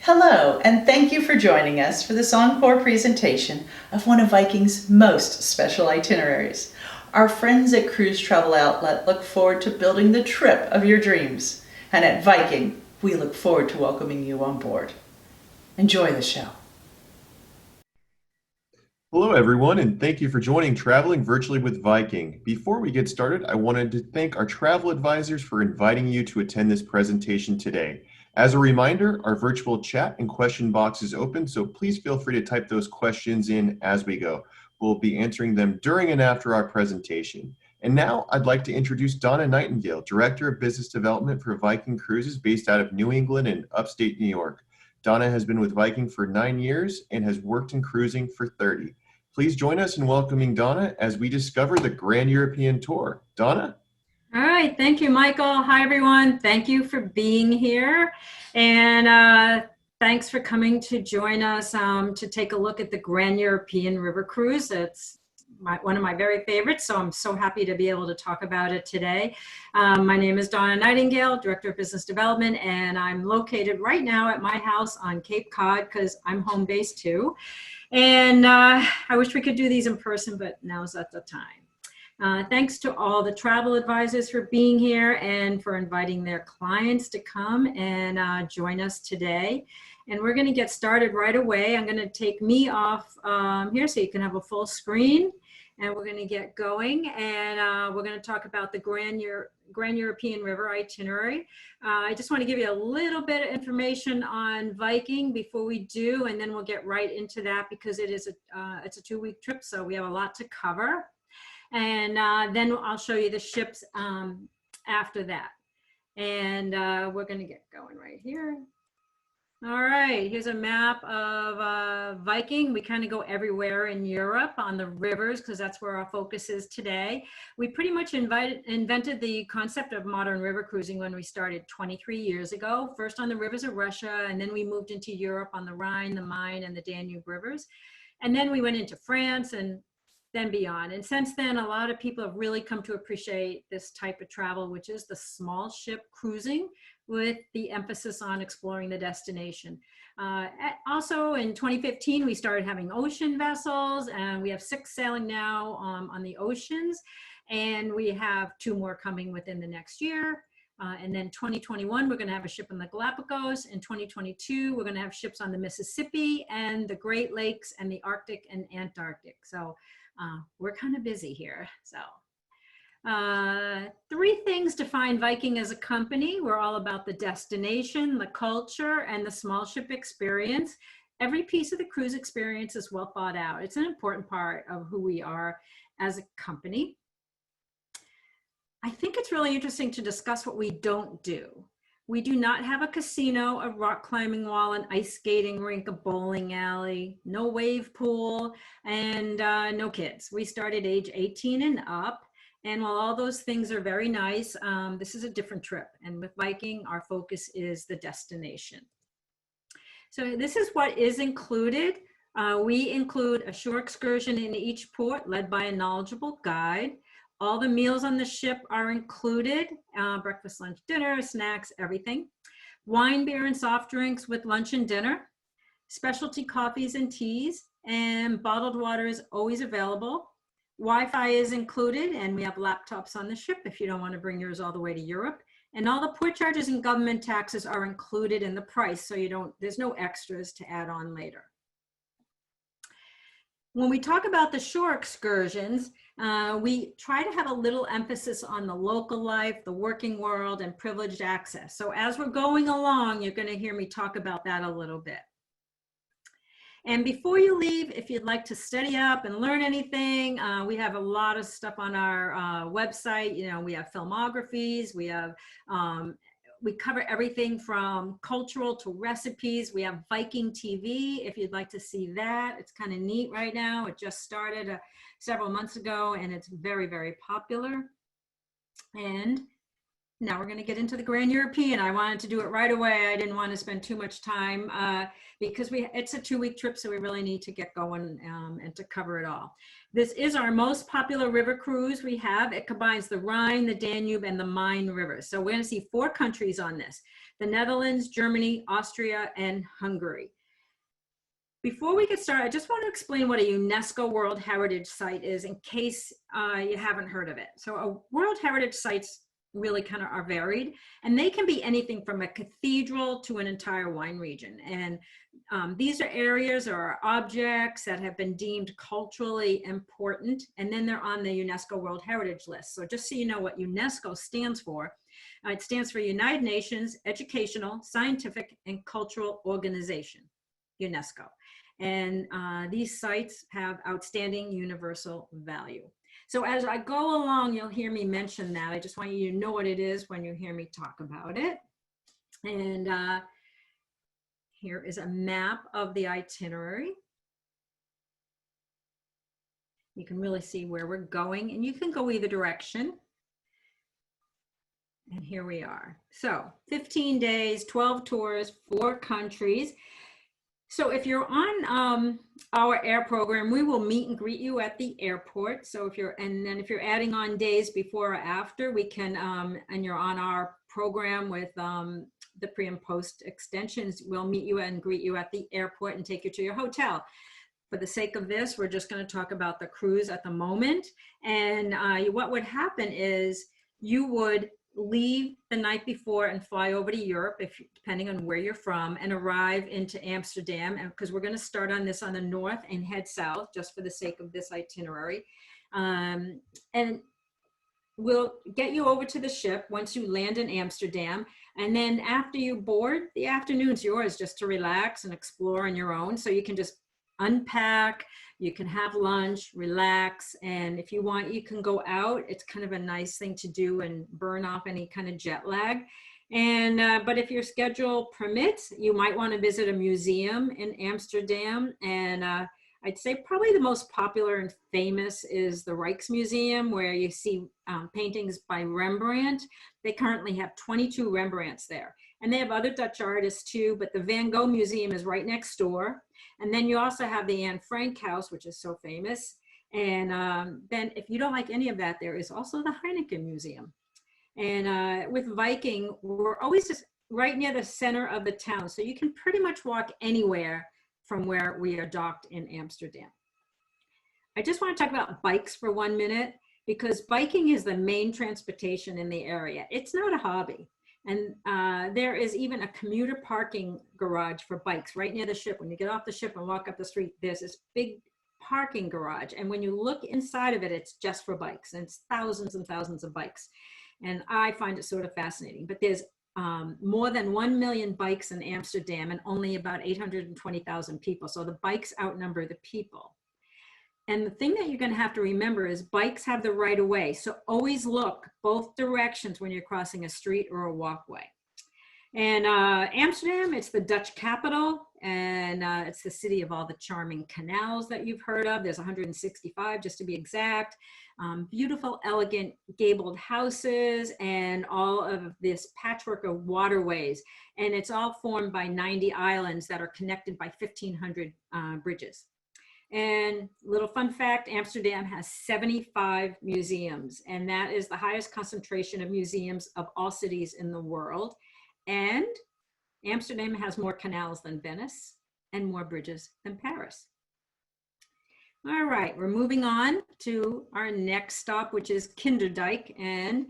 Hello, and thank you for joining us for this encore presentation of one of Viking's most special itineraries. Our friends at Cruise Travel Outlet look forward to building the trip of your dreams. And at Viking, we look forward to welcoming you on board. Enjoy the show. Hello, everyone, and thank you for joining Traveling Virtually with Viking. Before we get started, I wanted to thank our travel advisors for inviting you to attend this presentation today. As a reminder, our virtual chat and question box is open, so please feel free to type those questions in as we go. We'll be answering them during and after our presentation. And now I'd like to introduce Donna Nightingale, Director of Business Development for Viking Cruises based out of New England and upstate New York. Donna has been with Viking for 9 years and has worked in cruising for 30. Please join us in welcoming Donna as we discover the Grand European Tour. Donna? All right, thank you, Michael. Hi, everyone. Thank you for being here. And thanks for coming to join us to take a look at the Grand European River Cruise. It's one of my very favorites, so I'm so happy to be able to talk about it today. My name is Donna Nightingale, Director of Business Development, and I'm located right now at my house on Cape Cod because I'm home based too. And I wish we could do these in person, but now's not the time. Thanks to all the travel advisors for being here and for inviting their clients to come and join us today. And we're going to get started right away. I'm going to take me off here so you can have a full screen. And we're going to get going. And we're going to talk about the Grand European River itinerary. I just want to give you a little bit of information on Viking before we do, and then we'll get right into that because it's a 2-week trip, so we have a lot to cover. And then I'll show you the ships after that. And we're going to get going right here. All right, here's a map of Viking. We kind of go everywhere in Europe on the rivers because that's where our focus is today. We pretty much invented the concept of modern river cruising when we started 23 years ago, first on the rivers of Russia, and then we moved into Europe on the Rhine, the Main, and the Danube Rivers. And then we went into France and then beyond. And since then, a lot of people have really come to appreciate this type of travel, which is the small ship cruising with the emphasis on exploring the destination. Also in 2015, we started having ocean vessels, and we have 6 sailing now on the oceans, and we have 2 more coming within the next year. And then 2021, we're going to have a ship in the Galapagos. In 2022, we're going to have ships on the Mississippi and the Great Lakes and the Arctic and Antarctic. So we're kind of busy here. So 3 things define Viking as a company. We're all about the destination, the culture, and the small ship experience. Every piece of the cruise experience is well thought out. It's an important part of who we are as a company. I think it's really interesting to discuss what we don't do. We do not have a casino, a rock climbing wall, an ice skating rink, a bowling alley, no wave pool, and no kids. We start at age 18 and up. And while all those things are very nice, this is a different trip. And with Viking, our focus is the destination. So this is what is included. We include a shore excursion in each port led by a knowledgeable guide. All the meals on the ship are included, breakfast, lunch, dinner, snacks, everything. Wine, beer, and soft drinks with lunch and dinner. Specialty coffees and teas, and bottled water is always available. Wi-Fi is included, and we have laptops on the ship if you don't want to bring yours all the way to Europe. And all the port charges and government taxes are included in the price, so there's no extras to add on later. When we talk about the shore excursions, we try to have a little emphasis on the local life, the working world, and privileged access. So as we're going along, you're going to hear me talk about that a little bit. And before you leave, if you'd like to study up and learn anything, we have a lot of stuff on our website. You know, we have filmographies, we cover everything from cultural to recipes. We have Viking TV, if you'd like to see that. It's kind of neat right now. It just started several months ago, and it's very, very popular. And Now we're going to get into the Grand European. I wanted to do it right away. I didn't want to spend too much time because it's a 2-week trip, so we really need to get going and to cover it all. This is our most popular river cruise we have. It combines the Rhine, the Danube, and the Main rivers. So we're going to see 4 countries on this: the Netherlands, Germany, Austria, and Hungary. Before we get started, I just want to explain what a UNESCO World Heritage Site is in case you haven't heard of it. So a World Heritage Site's really kind of are varied, and they can be anything from a cathedral to an entire wine region. And these are areas or objects that have been deemed culturally important, and then they're on the UNESCO World Heritage List. So just so you know what UNESCO stands for, it stands for United Nations Educational, Scientific, and Cultural Organization, UNESCO. And these sites have outstanding universal value. So as I go along, you'll hear me mention that. I just want you to know what it is when you hear me talk about it. And here is a map of the itinerary. You can really see where we're going, and you can go either direction. And here we are. So 15 days, 12 tours, 4 countries. So if you're on our air program, we will meet and greet you at the airport. So if you're adding on days before or after, we can, and you're on our program with the pre and post extensions, we'll meet you and greet you at the airport and take you to your hotel. For the sake of this, we're just going to talk about the cruise at the moment. And what would happen is you would leave the night before and fly over to Europe, depending on where you're from, and arrive into Amsterdam. And because we're going to start on this on the north and head south, just for the sake of this itinerary. And we'll get you over to the ship once you land in Amsterdam. And then after you board, the afternoon's yours just to relax and explore on your own. So you can just unpack, you can have lunch, relax, and if you want, you can go out. It's kind of a nice thing to do and burn off any kind of jet lag. And but if your schedule permits, you might want to visit a museum in Amsterdam. And I'd say probably the most popular and famous is the Rijksmuseum, where you see paintings by Rembrandt. They currently have 22 Rembrandts there. And they have other Dutch artists too, but the Van Gogh Museum is right next door. And then you also have the Anne Frank House, which is so famous. And then if you don't like any of that, there is also the Heineken Museum. And with Viking, we're always just right near the center of the town. So you can pretty much walk anywhere from where we are docked in Amsterdam. I just want to talk about bikes for 1 minute, because biking is the main transportation in the area. It's not a hobby. And there is even a commuter parking garage for bikes right near the ship. When you get off the ship and walk up the street, there's this big parking garage. And when you look inside of it, it's just for bikes. And it's thousands and thousands of bikes. And I find it sort of fascinating. But there's more than 1 million bikes in Amsterdam and only about 820,000 people. So the bikes outnumber the people. And the thing that you're going to have to remember is bikes have the right of way. So always look both directions when you're crossing a street or a walkway. And Amsterdam, it's the Dutch capital, and it's the city of all the charming canals that you've heard of. There's 165, just to be exact. Beautiful, elegant, gabled houses, and all of this patchwork of waterways. And it's all formed by 90 islands that are connected by 1,500 bridges. And little fun fact, Amsterdam has 75 museums, and that is the highest concentration of museums of all cities in the world. And Amsterdam has more canals than Venice and more bridges than Paris. All right, we're moving on to our next stop, which is Kinderdijk. And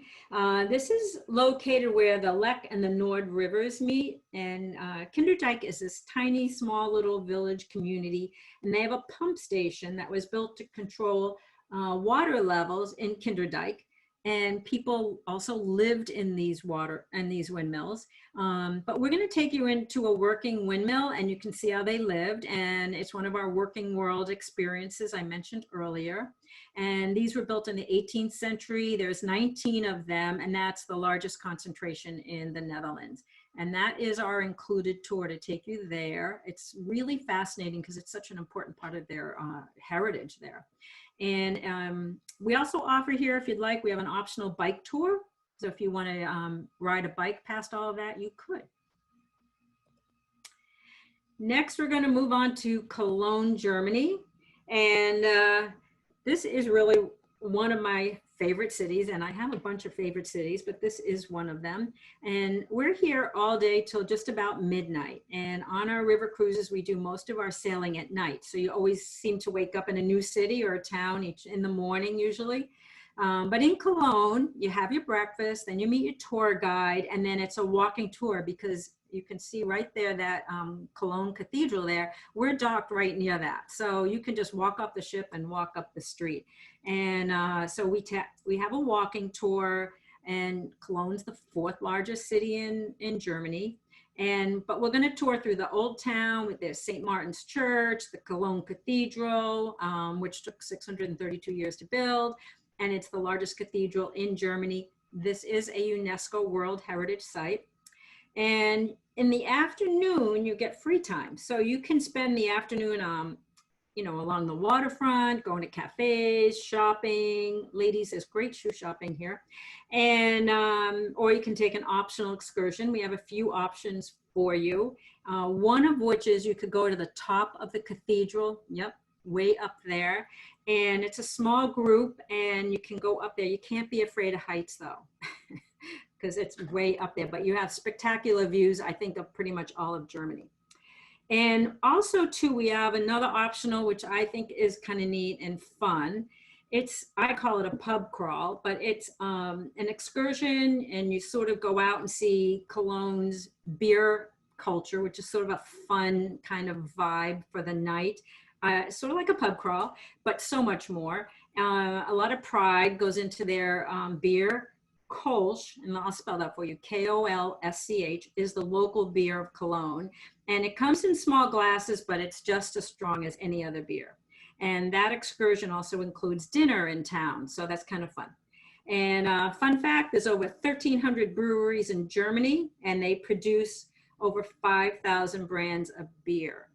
this is located where the Lek and the Nord rivers meet. And Kinderdijk is this tiny, small little village community. And they have a pump station that was built to control water levels in Kinderdijk. And people also lived in these windmills. But we're going to take you into a working windmill, and you can see how they lived. And it's one of our working world experiences I mentioned earlier. And these were built in the 18th century. There's 19 of them, and that's the largest concentration in the Netherlands. And that is our included tour to take you there. It's really fascinating because it's such an important part of their heritage there. And we also offer here, if you'd like, we have an optional bike tour. So if you want to ride a bike past all of that, you could. Next, we're going to move on to Cologne, Germany. And this is really one of my favorite cities, and I have a bunch of favorite cities, but this is one of them. And we're here all day till just about midnight. And on our river cruises, we do most of our sailing at night. So you always seem to wake up in a new city or a town in the morning usually. But in Cologne, you have your breakfast, then you meet your tour guide, and then it's a walking tour because you can see right there that Cologne Cathedral there. We're docked right near that. So you can just walk off the ship and walk up the street. And so we have a walking tour, and Cologne's the 4th largest city in Germany. But we're going to tour through the old town with the St. Martin's Church, the Cologne Cathedral, which took 632 years to build. And it's the largest cathedral in Germany. This is a UNESCO World Heritage Site. And in the afternoon, you get free time. So you can spend the afternoon, along the waterfront, going to cafes, shopping. Ladies, there's great shoe shopping here. And, or you can take an optional excursion. We have a few options for you. One of which is you could go to the top of the cathedral. Yep. Way up there, and it's a small group, and you can go up there. You can't be afraid of heights though, because it's way up there, but you have spectacular views, I think, of pretty much all of Germany. And also too, we have another optional, which I think is kind of neat and fun. I call it a pub crawl, but it's an excursion, and you sort of go out and see Cologne's beer culture, which is sort of a fun kind of vibe for the night. Sort of like a pub crawl, but so much more. A lot of pride goes into their beer. Kolsch, and I'll spell that for you, Kolsch, is the local beer of Cologne. And it comes in small glasses, but it's just as strong as any other beer. And that excursion also includes dinner in town, so that's kind of fun. And fun fact, there's over 1,300 breweries in Germany, and they produce over 5,000 brands of beer.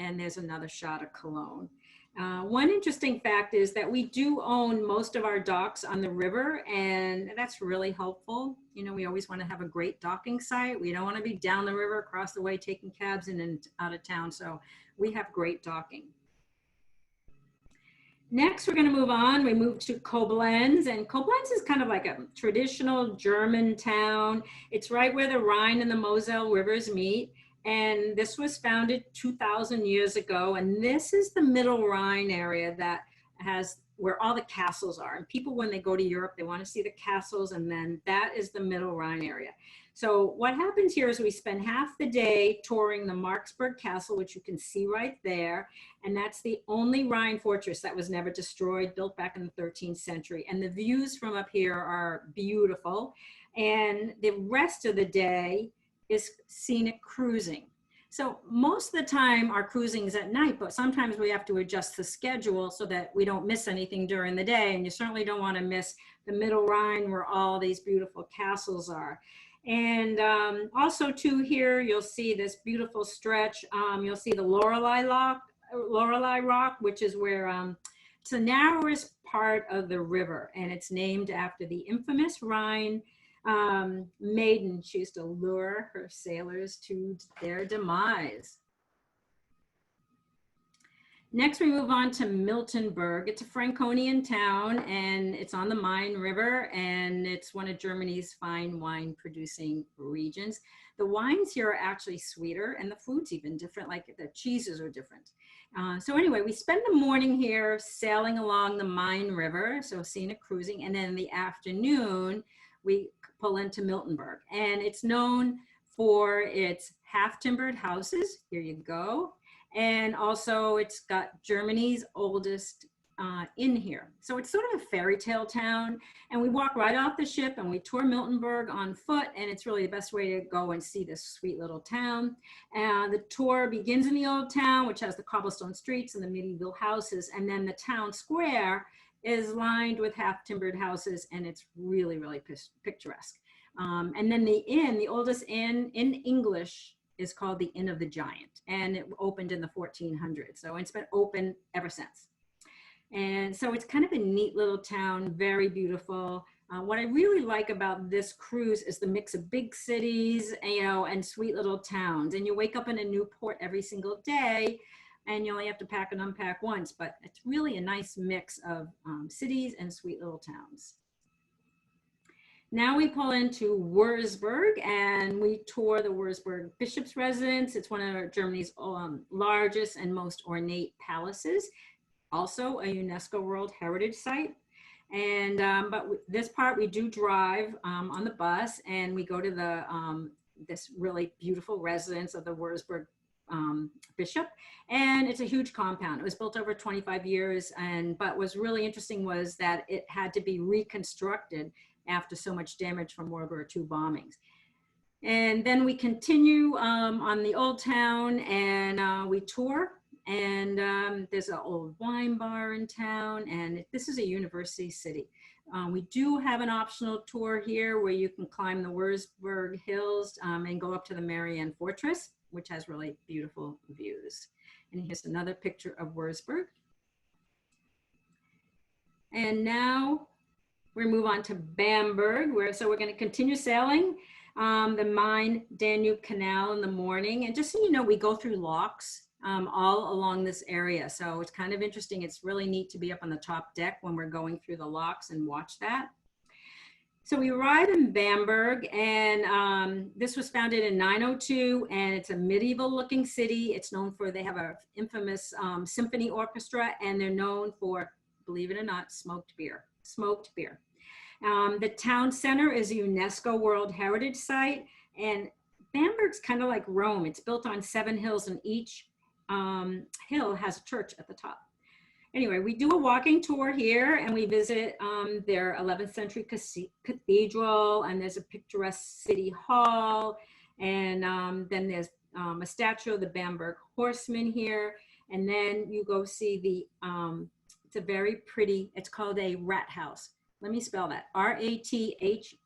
And there's another shot of Cologne. One interesting fact is that we do own most of our docks on the river, and that's really helpful. We always want to have a great docking site. We don't want to be down the river, across the way, taking cabs in and out of town. So we have great docking. Next, we're going to move on. We move to Koblenz, and Koblenz is kind of like a traditional German town. It's right where the Rhine and the Moselle rivers meet. And this was founded 2,000 years ago. And this is the Middle Rhine area that has where all the castles are. And people, when they go to Europe, they want to see the castles. And then that is the Middle Rhine area. So what happens here is we spend half the day touring the Marksburg Castle, which you can see right there. And that's the only Rhine fortress that was never destroyed, built back in the 13th century. And the views from up here are beautiful. And the rest of the day is scenic cruising. So most of the time our cruising is at night, but sometimes we have to adjust the schedule so that we don't miss anything during the day. And you certainly don't want to miss the Middle Rhine where all these beautiful castles are. And also too here, you'll see this beautiful stretch. You'll see the Lorelei Rock, which is where it's the narrowest part of the river. And it's named after the infamous Rhine maiden. She used to lure her sailors to their demise. Next, we move on to Miltenberg. It's a Franconian town, and it's on the Main River, and it's one of Germany's fine wine producing regions. The wines here are actually sweeter, and the food's even different, like the cheeses are different. So anyway, we spend the morning here sailing along the Main River, so scenic cruising, and then in the afternoon, we pull into Miltenberg. And it's known for its half-timbered houses. Here you go. And also it's got Germany's oldest inn here. So it's sort of a fairy tale town. And we walk right off the ship and we tour Miltenberg on foot. And it's really the best way to go and see this sweet little town. The tour begins in the old town, which has the cobblestone streets and the medieval houses. And then the town square is lined with half-timbered houses, and it's really, really picturesque. And then the inn, the oldest inn in English, is called the Inn of the Giant, and it opened in the 1400s. So it's been open ever since. And so it's kind of a neat little town, very beautiful. What I really like about this cruise is the mix of big cities, and sweet little towns. And you wake up in a new port every single day, and you only have to pack and unpack once. But it's really a nice mix of cities and sweet little towns. Now we pull into Wurzburg and we tour the Wurzburg Bishop's Residence. It's one of Germany's largest and most ornate palaces. Also a UNESCO World Heritage Site. And but this part we do drive on the bus, and we go to the this really beautiful residence of the Wurzburg bishop, and it's a huge compound. It was built over 25 years, but what's really interesting was that it had to be reconstructed after so much damage from World War II bombings. And then we continue on the old town, and we tour. And there's an old wine bar in town, and this is a university city. We do have an optional tour here where you can climb the Wurzburg hills and go up to the Marianne Fortress, which has really beautiful views. And here's another picture of Wurzburg. And now we move on to Bamberg, so we're going to continue sailing the Main-Danube Canal in the morning. And just so you know, we go through locks all along this area. So it's kind of interesting. It's really neat to be up on the top deck when we're going through the locks and watch that. So we arrive in Bamberg, and this was founded in 902, and it's a medieval looking city. It's known for, they have an infamous symphony orchestra, and they're known for, believe it or not, smoked beer. The town center is a UNESCO World Heritage Site, and Bamberg's kind of like Rome. It's built on 7 hills, and each hill has a church at the top. Anyway, we do a walking tour here, and we visit their 11th century cathedral, and there's a picturesque city hall, and then there's a statue of the Bamberg horseman here, and then you go see the, it's a very pretty, it's called a rat house. Let me spell that, R-A-T-H-A-U-S,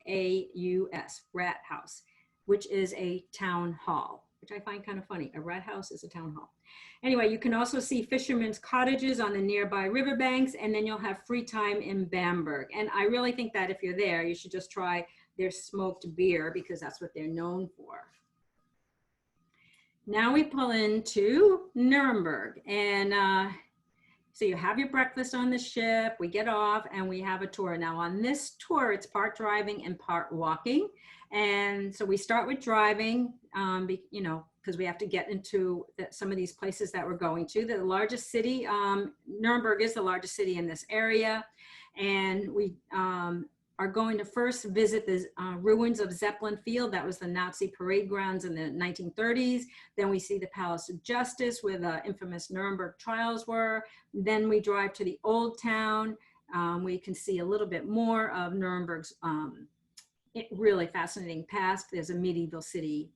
rat house, which is a town hall, which I find kind of funny. A rat house is a town hall. Anyway, you can also see fishermen's cottages on the nearby riverbanks, and then you'll have free time in Bamberg. And I really think that if you're there, you should just try their smoked beer, because that's what they're known for. Now we pull into Nuremberg, and so you have your breakfast on the ship, we get off, and we have a tour. Now on this tour, it's part driving and part walking. And so we start with driving, because we have to get into some of these places that we're going to. The largest city, Nuremberg is the largest city in this area. And we are going to first visit the ruins of Zeppelin Field. That was the Nazi parade grounds in the 1930s. Then we see the Palace of Justice where the infamous Nuremberg trials were. Then we drive to the Old Town. We can see a little bit more of Nuremberg's really fascinating past. There's a medieval city.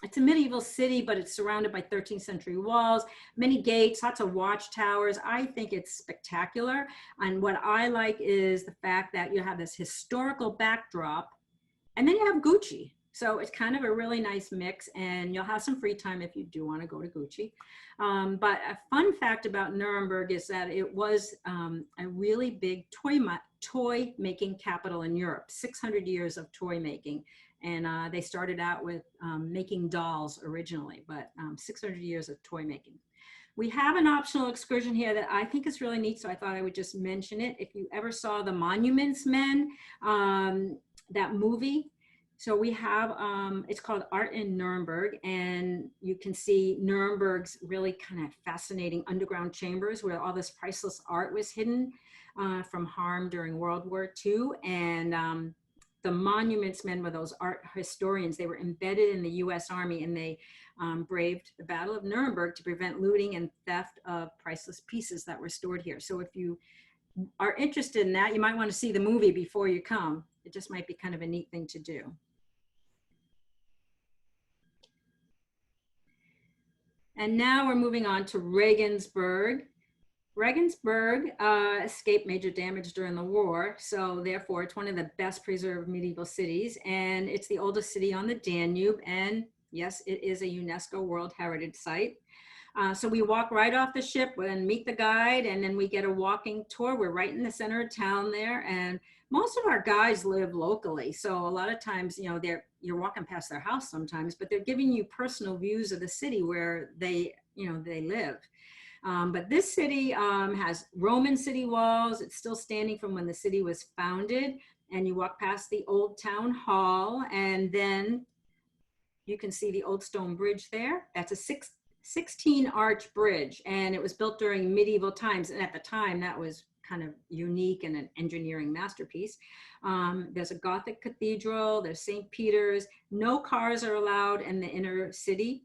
It's a medieval city, but it's surrounded by 13th century walls, many gates, lots of watchtowers. I think it's spectacular. And what I like is the fact that you have this historical backdrop, and then you have Gucci. So it's kind of a really nice mix, and you'll have some free time if you do want to go to Gucci. But a fun fact about Nuremberg is that it was a really big toy making capital in Europe, 600 years of toy making. And they started out with making dolls originally, but 600 years of toy making. We have an optional excursion here that I think is really neat, so I thought I would just mention it. If you ever saw The Monuments Men, that movie, so we have, it's called Art in Nuremberg, and you can see Nuremberg's really kind of fascinating underground chambers where all this priceless art was hidden from harm during World War II. And the Monuments Men were those art historians. They were embedded in the US Army, and they braved the Battle of Nuremberg to prevent looting and theft of priceless pieces that were stored here. So if you are interested in that, you might want to see the movie before you come. It just might be kind of a neat thing to do. And now we're moving on to Regensburg. Regensburg escaped major damage during the war, so therefore it's one of the best preserved medieval cities, and it's the oldest city on the Danube, and yes, it is a UNESCO World Heritage Site. So we walk right off the ship and meet the guide, and then we get a walking tour. We're right in the center of town there, and most of our guides live locally. So a lot of times, you know, you're walking past their house sometimes, but they're giving you personal views of the city where they live. But this city has Roman city walls. It's still standing from when the city was founded. And you walk past the old town hall, and then you can see the old stone bridge there. That's a 16 arch bridge, and it was built during medieval times. And at the time, that was kind of unique and an engineering masterpiece. There's a Gothic cathedral, there's St. Peter's. No cars are allowed in the inner city.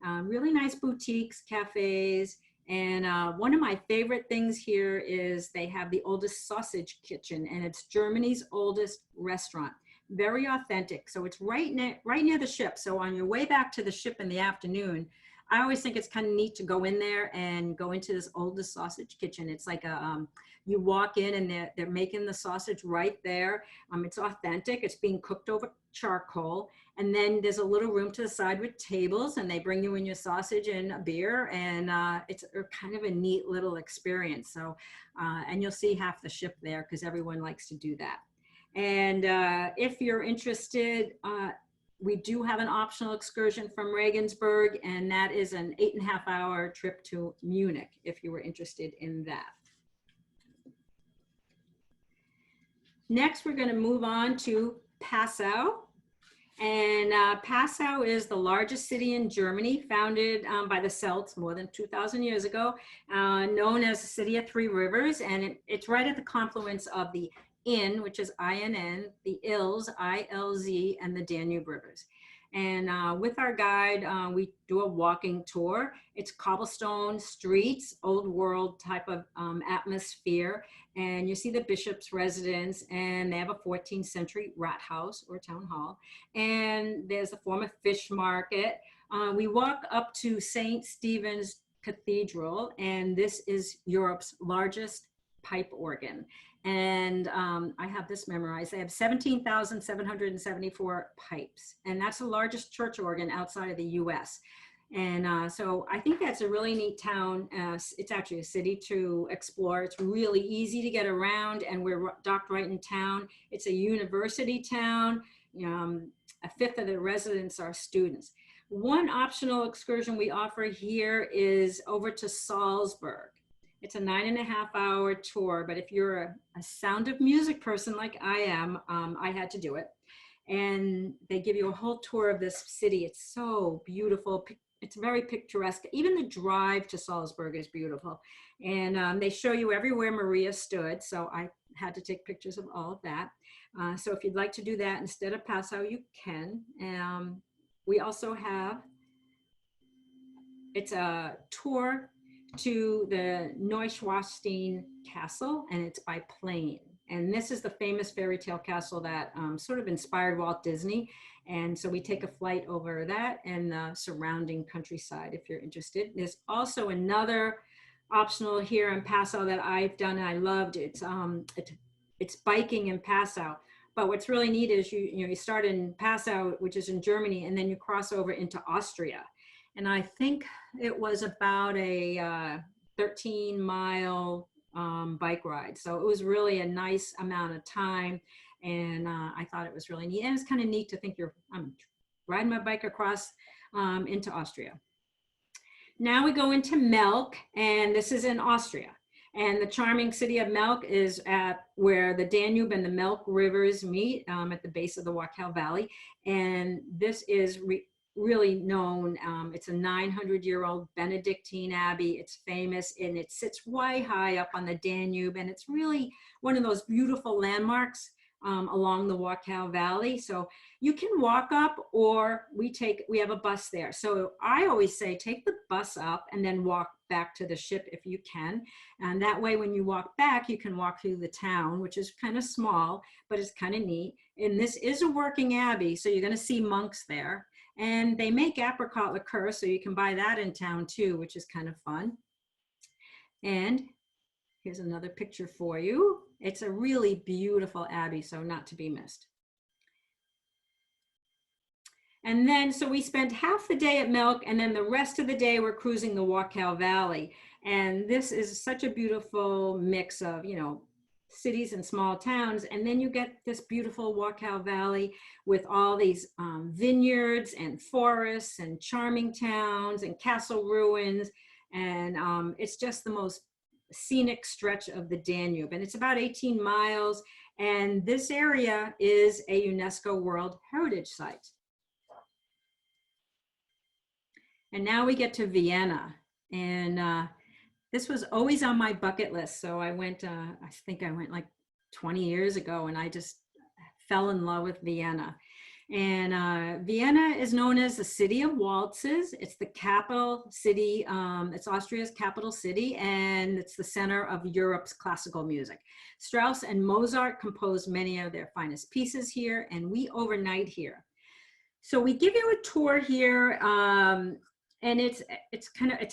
Really nice boutiques, cafes. And one of my favorite things here is they have the oldest sausage kitchen, and it's Germany's oldest restaurant. Very authentic. So it's right near the ship. So on your way back to the ship in the afternoon, I always think it's kind of neat to go in there and go into this oldest sausage kitchen. It's like you walk in and they're making the sausage right there. It's authentic. It's being cooked over charcoal. And then there's a little room to the side with tables, and they bring you in your sausage and a beer. And it's kind of a neat little experience. So, and you'll see half the ship there because everyone likes to do that. And if you're interested, we do have an optional excursion from Regensburg, and that is an 8.5-hour trip to Munich, if you were interested in that. Next, we're going to move on to Passau. And Passau is the largest city in Germany, founded by the Celts more than 2,000 years ago, known as the City of Three Rivers. And it's right at the confluence of the Inn, which is INN, the Ilz, ILZ, and the Danube Rivers. And with our guide, we do a walking tour. It's cobblestone streets, old world type of atmosphere. And you see the bishop's residence, and they have a 14th century rathaus or town hall. And there's a former fish market. We walk up to St. Stephen's Cathedral, and this is Europe's largest pipe organ. And I have this memorized. They have 17,774 pipes, and that's the largest church organ outside of the US. And so I think that's a really neat town. It's actually a city to explore. It's really easy to get around, and we're docked right in town. It's a university town. A fifth of the residents are students. One optional excursion we offer here is over to Salzburg. It's a 9.5-hour tour, but if you're a Sound of Music person like I am, I had to do it. And they give you a whole tour of this city. It's so beautiful. It's very picturesque. Even the drive to Salzburg is beautiful. And they show you everywhere Maria stood. So I had to take pictures of all of that. So if you'd like to do that instead of Passau, you can. We also have, it's a tour to the Neuschwanstein Castle, and it's by plane. And this is the famous fairy tale castle that sort of inspired Walt Disney. And so we take a flight over that and the surrounding countryside if you're interested. There's also another optional here in Passau that I've done and I loved. It's biking in Passau. But what's really neat is you start in Passau, which is in Germany, and then you cross over into Austria. And I think it was about a 13-mile bike ride. So it was really a nice amount of time. And I thought it was really neat. And it's kind of neat to think I'm riding my bike across into Austria. Now we go into Melk, and this is in Austria. And the charming city of Melk is at where the Danube and the Melk rivers meet at the base of the Wachau Valley. And this is really known. It's a 900-year-old Benedictine abbey. It's famous, and it sits way high up on the Danube, and it's really one of those beautiful landmarks along the Wachau Valley. So you can walk up, or we have a bus there. So I always say take the bus up and then walk back to the ship if you can. And that way, when you walk back, you can walk through the town, which is kind of small, but it's kind of neat. And this is a working abbey, so you're going to see monks there. And they make apricot liqueur, so you can buy that in town too, which is kind of fun. And here's another picture for you. It's a really beautiful abbey, so not to be missed. And then, so we spent half the day at Melk, and then the rest of the day we're cruising the Wachau Valley. And this is such a beautiful mix of, cities and small towns. And then you get this beautiful Wachau Valley with all these vineyards and forests and charming towns and castle ruins. And it's just the most scenic stretch of the Danube. And it's about 18 miles. And this area is a UNESCO World Heritage Site. And now we get to Vienna. And this was always on my bucket list. So I went, I think I went like 20 years ago, and I just fell in love with Vienna. And Vienna is known as the city of waltzes. It's the capital city, it's Austria's capital city, and it's the center of Europe's classical music. Strauss and Mozart composed many of their finest pieces here, and we overnight here. So we give you a tour here, and it's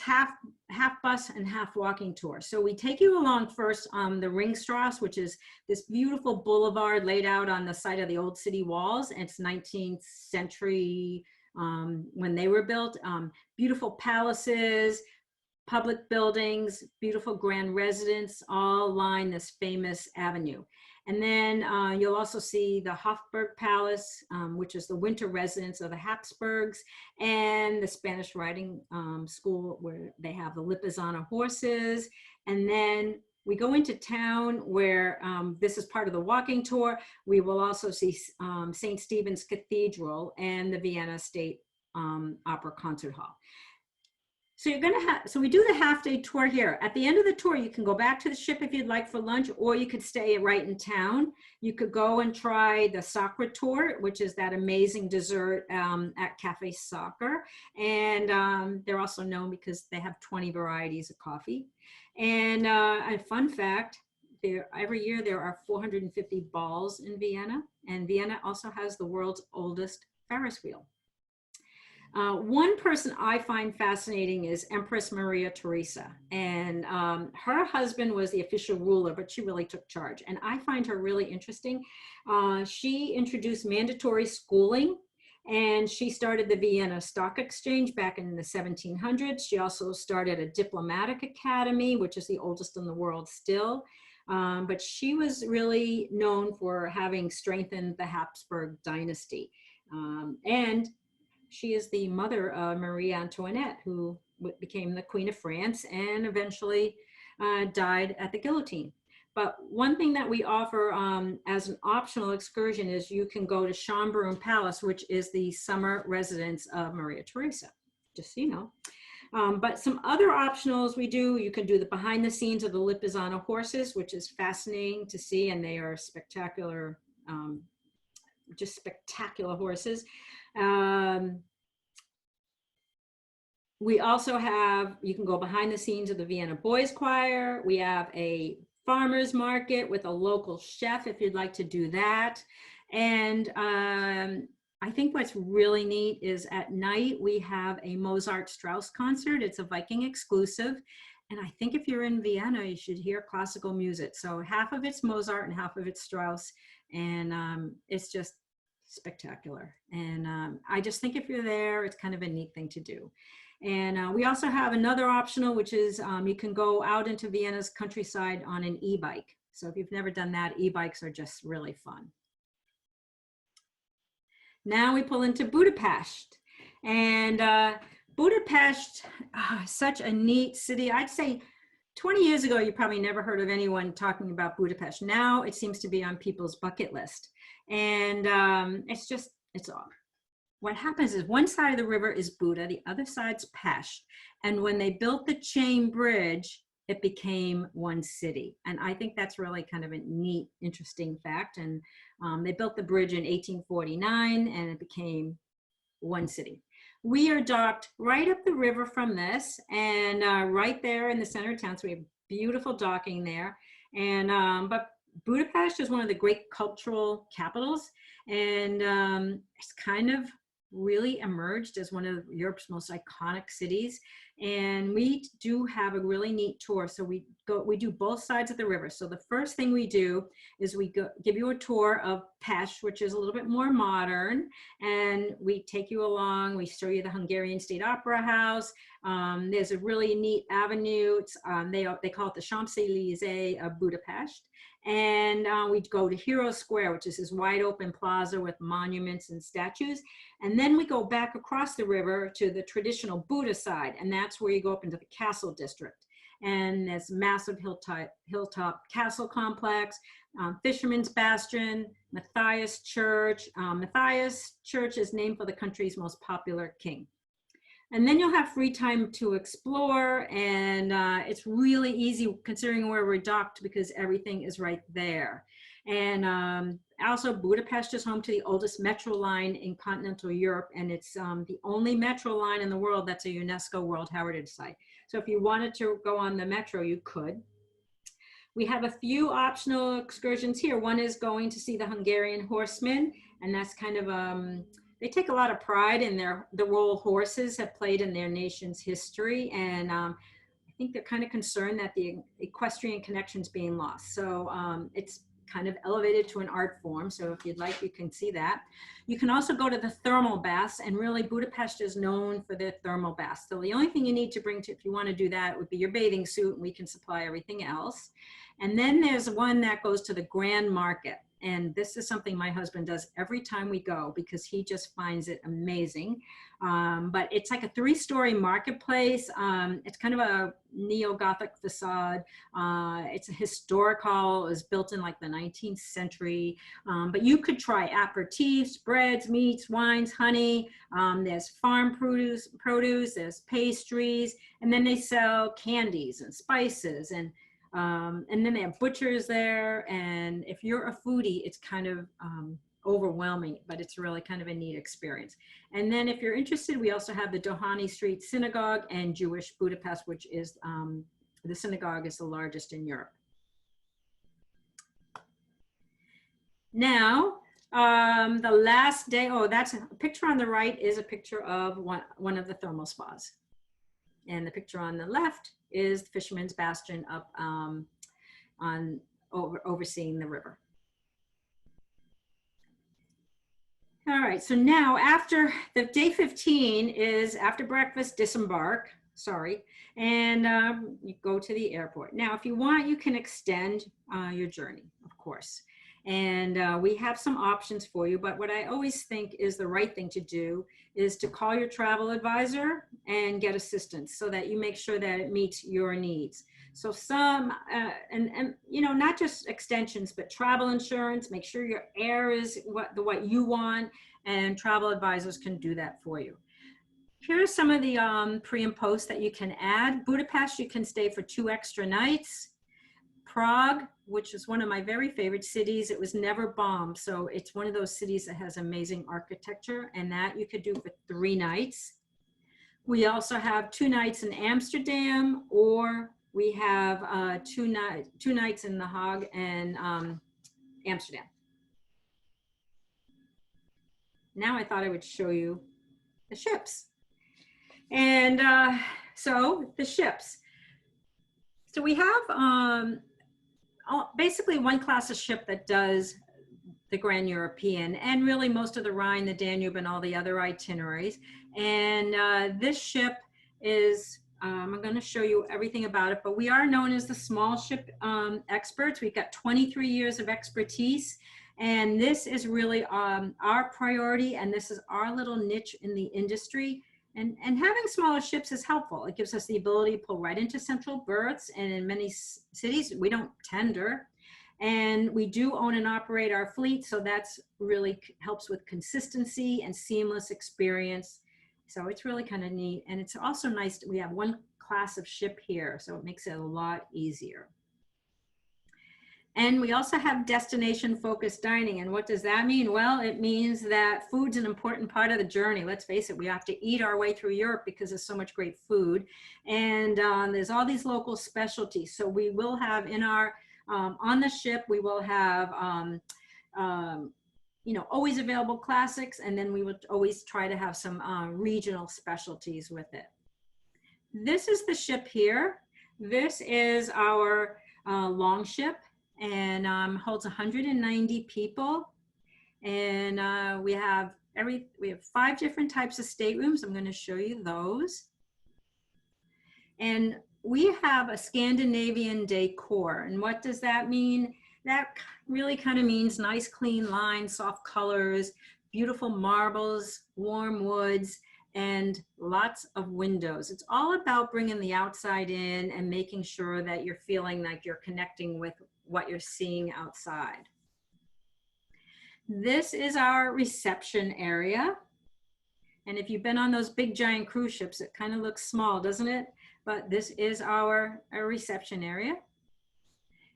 half bus and half walking tour. So we take you along first on the Ringstrasse, which is this beautiful boulevard laid out on the site of the old city walls. And it's 19th century when they were built. Beautiful palaces, public buildings, beautiful grand residence, all line this famous avenue. And then you'll also see the Hofburg Palace, which is the winter residence of the Habsburgs, and the Spanish riding school where they have the Lipizzaner horses. And then we go into town where this is part of the walking tour. We will also see St. Stephen's Cathedral and the Vienna State Opera Concert Hall. So so we do the half-day tour here. At the end of the tour, you can go back to the ship if you'd like for lunch, or you could stay right in town. You could go and try the Sacre tour, which is that amazing dessert at Café Soccer. And they're also known because they have 20 varieties of coffee. And a fun fact, every year there are 450 balls in Vienna, and Vienna also has the world's oldest Ferris wheel. One person I find fascinating is Empress Maria Theresa, and her husband was the official ruler, but she really took charge, and I find her really interesting. She introduced mandatory schooling, and she started the Vienna Stock Exchange back in the 1700s. She also started a diplomatic academy, which is the oldest in the world still, but she was really known for having strengthened the Habsburg dynasty, and she is the mother of Marie Antoinette, who became the Queen of France and eventually died at the guillotine. But one thing that we offer as an optional excursion is you can go to Schönbrunn Palace, which is the summer residence of Maria Theresa, just so you know. But some other optionals we do, you can do the behind the scenes of the Lipizzaner horses, which is fascinating to see, and they are spectacular, just spectacular horses. We also have, you can go behind the scenes of the Vienna Boys Choir. We have a farmer's market with a local chef if you'd like to do that. And I think what's really neat is at night we have a Mozart Strauss concert. It's a Viking exclusive. And I think if you're in Vienna, you should hear classical music. So half of it's Mozart and half of it's Strauss. And it's just spectacular. And I just think if you're there, it's kind of a neat thing to do. And we also have another optional, which is you can go out into Vienna's countryside on an e-bike. So if you've never done that, e-bikes are just really fun. Now we pull into Budapest. And Budapest, such a neat city. I'd say 20 years ago, you probably never heard of anyone talking about Budapest. Now it seems to be on people's bucket list. And it's all. What happens is one side of the river is Buda, the other side's Pest. And when they built the chain bridge, it became one city. And I think that's really kind of a neat, interesting fact. And they built the bridge in 1849 and it became one city. We are docked right up the river from this and right there in the center of town. So we have beautiful docking there. And but Budapest is one of the great cultural capitals. And it's kind of really emerged as one of Europe's most iconic cities. And we do have a really neat tour. So we do both sides of the river. So the first thing we do is we give you a tour of Pest, which is a little bit more modern. And we take you along, we show you the Hungarian State Opera House. There's a really neat avenue. It's, they call it the Champs-Élysées of Budapest. And we go to Hero Square, which is this wide open plaza with monuments and statues. And then we go back across the river to the traditional Buda side. And that's where you go up into the castle district. And there's massive hilltop castle complex, Fisherman's Bastion, Matthias Church. Matthias Church is named for the country's most popular king. And then you'll have free time to explore, and it's really easy considering where we're docked because everything is right there. And also Budapest is home to the oldest metro line in continental Europe, and it's the only metro line in the world that's a UNESCO World Heritage Site. So if you wanted to go on the metro, you could. We have a few optional excursions here. One is going to see the Hungarian horsemen, and that's kind of they take a lot of pride in the role horses have played in their nation's history. And I think they're kind of concerned that the equestrian connection's being lost. So it's kind of elevated to an art form. So if you'd like, you can see that. You can also go to the thermal baths, and really Budapest is known for their thermal baths. So the only thing you need to bring to, if you want to do that, would be your bathing suit, and we can supply everything else. And then there's one that goes to the Grand Market. And this is something my husband does every time we go because he just finds it amazing. But it's like a 3-story marketplace. It's kind of a neo-Gothic facade. It's a historic hall. It was built in like the 19th century. But you could try aperitifs, breads, meats, wines, honey. There's farm produce, there's pastries, and then they sell candies and spices, and then they have butchers there. And if you're a foodie, it's kind of overwhelming, but it's really kind of a neat experience. And then if you're interested, we also have the Doheny Street Synagogue and Jewish Budapest, which is the synagogue is the largest in Europe. Now, the last day, that's a picture on the right is a picture of one of the thermal spas. And the picture on the left is the Fisherman's Bastion up overseeing the river. All right, so now after the day 15 is after breakfast, disembark, and you go to the airport. Now, if you want, you can extend your journey, of course. And we have some options for you, but what I always think is the right thing to do is to call your travel advisor and get assistance so that you make sure that it meets your needs. So some, and you know, not just extensions, but travel insurance, make sure your air is what you want, and travel advisors can do that for you. Here are some of the pre and post that you can add. Budapest, you can stay for 2 extra nights. Prague, which is one of my very favorite cities, it was never bombed. So it's one of those cities that has amazing architecture, and that you could do for 3 nights. We also have 2 nights in Amsterdam, or we have 2 nights in The Hague and Amsterdam. Now I thought I would show you the ships. And so the ships. So we have basically one class of ship that does the Grand European, and really most of the Rhine, the Danube, and all the other itineraries. And this ship is, I'm going to show you everything about it, but we are known as the small ship experts. We've got 23 years of expertise, and this is really our priority, and this is our little niche in the industry. And having smaller ships is helpful. It gives us the ability to pull right into central berths, and in many cities, we don't tender. And we do own and operate our fleet, so that's really helps with consistency and seamless experience. So it's really kind of neat. And it's also nice that we have one class of ship here, so it makes it a lot easier. And we also have destination-focused dining. And what does that mean? Well, it means that food's an important part of the journey. Let's face it, we have to eat our way through Europe because there's so much great food. And there's all these local specialties. So we will have in our, on the ship, we will have always available classics, and then we would always try to have some regional specialties with it. This is the ship here. This is our long ship, and holds 190 people. And we have 5 different types of staterooms. I'm going to show you those. And we have a Scandinavian decor. And what does that mean? That really kind of means nice, clean lines, soft colors, beautiful marbles, warm woods, and lots of windows. It's all about bringing the outside in and making sure that you're feeling like you're connecting with what you're seeing outside. This is our reception area. And if you've been on those big giant cruise ships, it kind of looks small, doesn't it? But this is our reception area.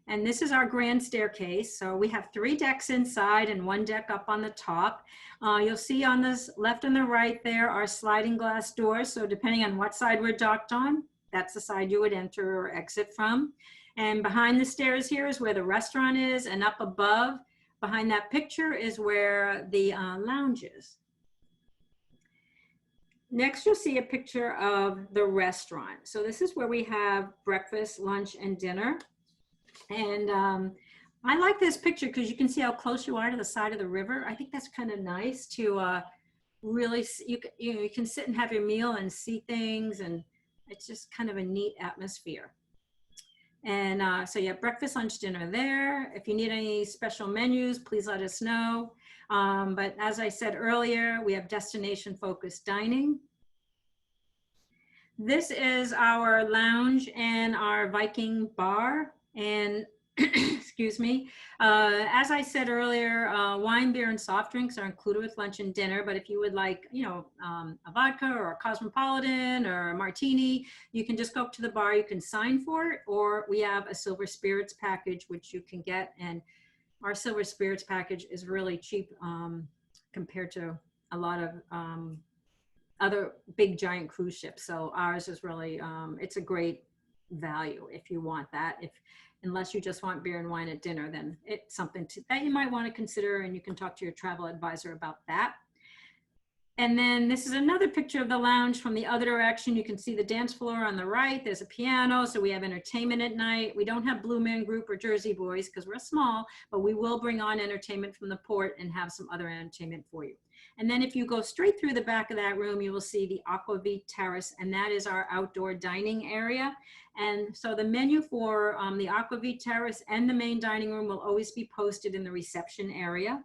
And this is our grand staircase. So we have 3 decks inside and 1 deck up on the top. You'll see on this left and the right there are sliding glass doors. So depending on what side we're docked on, that's the side you would enter or exit from. And behind the stairs here is where the restaurant is, and up above, behind that picture, is where the lounge is. Next, you'll see a picture of the restaurant. So this is where we have breakfast, lunch, and dinner. And I like this picture because you can see how close you are to the side of the river. I think that's kind of nice to really, you can sit and have your meal and see things, and it's just kind of a neat atmosphere. And so you have breakfast, lunch, dinner there. If you need any special menus, please let us know. But as I said earlier, we have destination-focused dining. This is our lounge and our Viking bar. And excuse me, as I said earlier, wine, beer, and soft drinks are included with lunch and dinner. But if you would like, a vodka or a cosmopolitan or a martini, you can just go up to the bar. You can sign for it, or we have a silver spirits package, which you can get. And our silver spirits package is really cheap compared to a lot of other big giant cruise ships. So ours is really, it's a great value if you want that. Unless you just want beer and wine at dinner, then it's something that you might want to consider, and you can talk to your travel advisor about that. And then this is another picture of the lounge from the other direction. You can see the dance floor on the right. There's a piano, so we have entertainment at night. We don't have Blue Man Group or Jersey Boys because we're small, but we will bring on entertainment from the port and have some other entertainment for you. And then if you go straight through the back of that room, you will see the Aquavit Terrace, and that is our outdoor dining area. And so the menu for the Aquavit Terrace and the main dining room will always be posted in the reception area.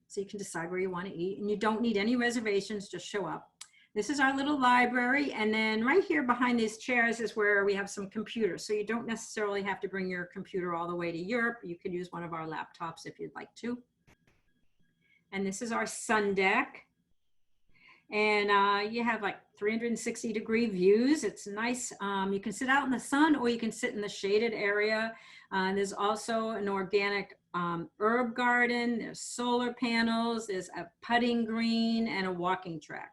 So you can decide where you want to eat, and you don't need any reservations, just show up. This is our little library, and then right here behind these chairs is where we have some computers. So you don't necessarily have to bring your computer all the way to Europe. You could use one of our laptops if you'd like to. And this is our sun deck. And you have like 360-degree views. It's nice. You can sit out in the sun, or you can sit in the shaded area. There's also an organic herb garden. There's solar panels. There's a putting green and a walking track.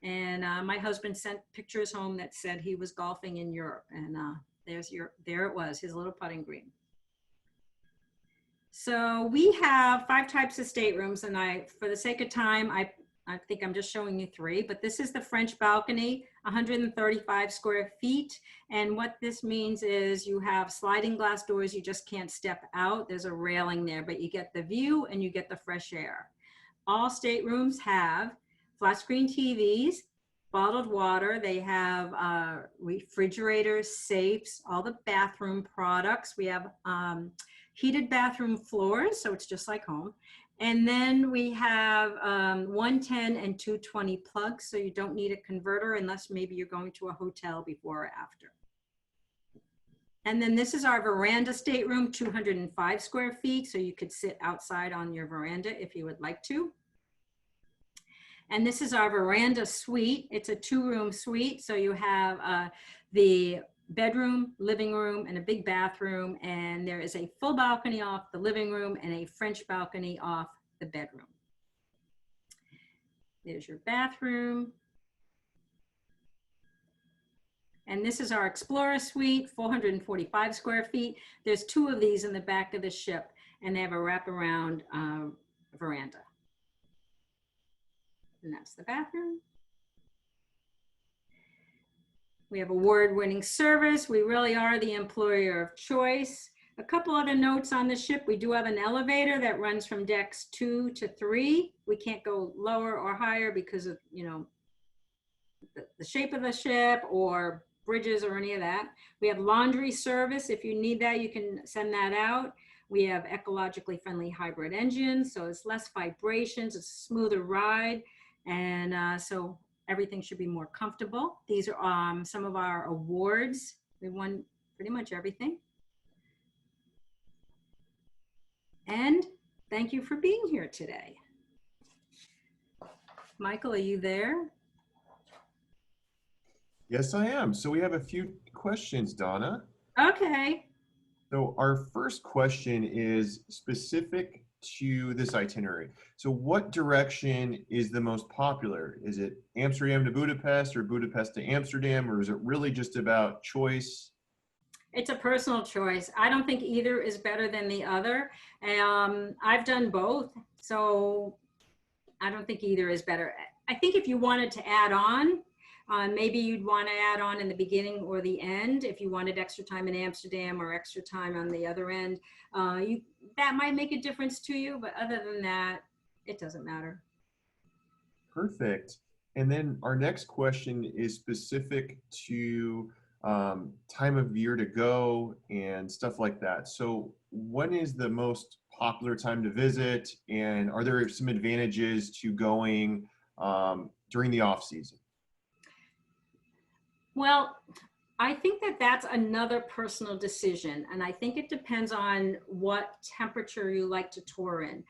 And my husband sent pictures home that said he was golfing in Europe. And there it was, his little putting green. So we have 5 types of staterooms, and for the sake of time, I think I'm just showing you 3, but this is the French balcony, 135 square feet. And what this means is you have sliding glass doors. You just can't step out. There's a railing there, but you get the view and you get the fresh air. All staterooms have flat screen TVs, bottled water. They have refrigerators, safes, all the bathroom products. We have heated bathroom floors, so it's just like home. And then we have 110 and 220 plugs, so you don't need a converter unless maybe you're going to a hotel before or after. And then this is our veranda stateroom, 205 square feet, so you could sit outside on your veranda if you would like to. And this is our veranda suite. It's a 2-room suite, so you have the bedroom, living room, and a big bathroom, and there is a full balcony off the living room and a French balcony off the bedroom. There's your bathroom. And this is our Explorer Suite, 445 square feet. There's 2 of these in the back of the ship. and they have a wraparound veranda. And that's the bathroom. We have award-winning service. We really are the employer of choice. A couple other notes on the ship. We do have an elevator that runs from decks 2 to 3. We can't go lower or higher because of, you know, the shape of the ship or bridges or any of that. We have laundry service. If you need that, you can send that out. We have ecologically friendly hybrid engines, so it's less vibrations, it's a smoother ride, and so everything should be more comfortable. These are some of our awards. We won pretty much everything. And thank you for being here today. Michael, are you there? Yes, I am. So we have a few questions, Donna. Okay. So our first question is specific to this itinerary. So what direction is the most popular? Is it Amsterdam to Budapest or Budapest to Amsterdam, or is it really just about choice? It's a personal choice. I don't think either is better than the other. I've done both, so I don't think either is better. I think if you wanted to add on, maybe you'd want to add on in the beginning or the end. If you wanted extra time in Amsterdam or extra time on the other end, that might make a difference to you. But other than that, it doesn't matter. Perfect. And then our next question is specific to time of year to go and stuff like that. So when is the most popular time to visit, and are there some advantages to going during the off season? Well, I think that that's another personal decision, and I think it depends on what temperature you like to tour in.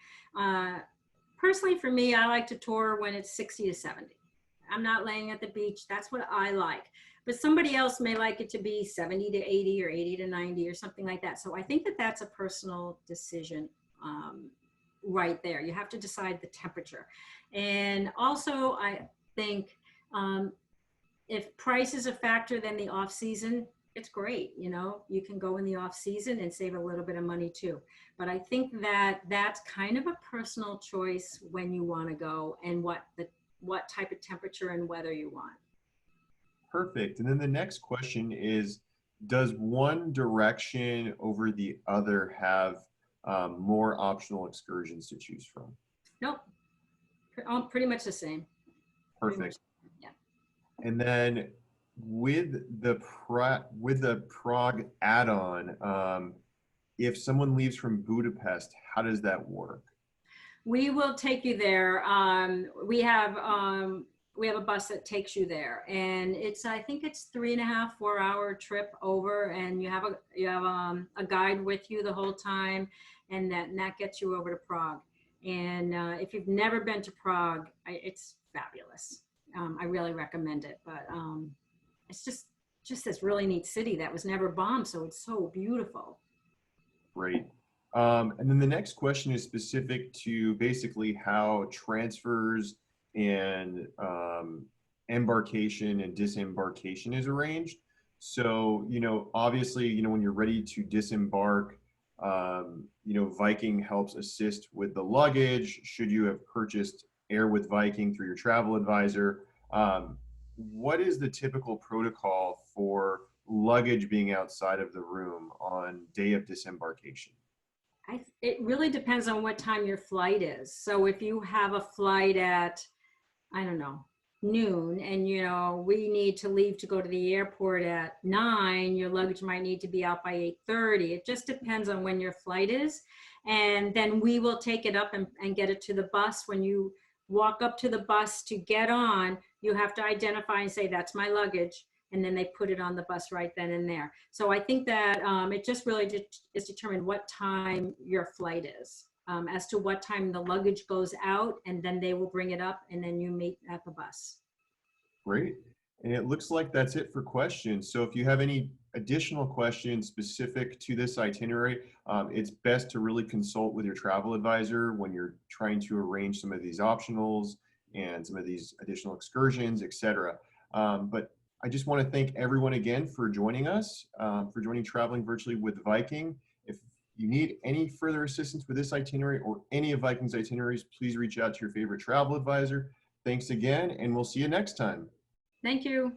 Personally, for me, I like to tour when it's 60 to 70. I'm not laying at the beach. That's what I like. But somebody else may like it to be 70 to 80 or 80 to 90 or something like that. So I think that that's a personal decision right there. You have to decide the temperature. And also, I think if price is a factor, then the off season, it's great. You know, you can go in the off season and save a little bit of money too. But I think that that's kind of a personal choice when you want to go and what type of temperature and weather you want. Perfect. And then the next question is, does one direction over the other have more optional excursions to choose from? Nope. Pretty much the same. Perfect. Yeah. And then with the Prague add-on, if someone leaves from Budapest, how does that work? We will take you there. We have a bus that takes you there, and I think it's 3.5, 4-hour trip over, and you have a guide with you the whole time, and that gets you over to Prague. And if you've never been to Prague, it's fabulous. I really recommend it, but it's just this really neat city that was never bombed, so it's so beautiful. Great. And then the next question is specific to basically how transfers and embarkation and disembarkation is arranged. So, obviously, when you're ready to disembark, Viking helps assist with the luggage. Should you have purchased air with Viking through your travel advisor, what is the typical protocol for luggage being outside of the room on day of disembarkation? It really depends on what time your flight is. So if you have a flight at, I don't know, noon, and we need to leave to go to the airport at 9, your luggage might need to be out by 8:30. It just depends on when your flight is. And then we will take it up and get it to the bus. When you walk up to the bus to get on, you have to identify and say, that's my luggage. And then they put it on the bus right then and there. So I think that it just really is determined what time your flight is, as to what time the luggage goes out, and then they will bring it up, and then you meet at the bus. Great. And it looks like that's it for questions. So if you have any additional questions specific to this itinerary, it's best to really consult with your travel advisor when you're trying to arrange some of these optionals and some of these additional excursions, etc. But I just want to thank everyone again for joining us, for joining Traveling Virtually with Viking. If you need any further assistance with this itinerary or any of Viking's itineraries, please reach out to your favorite travel advisor. Thanks again, and we'll see you next time. Thank you.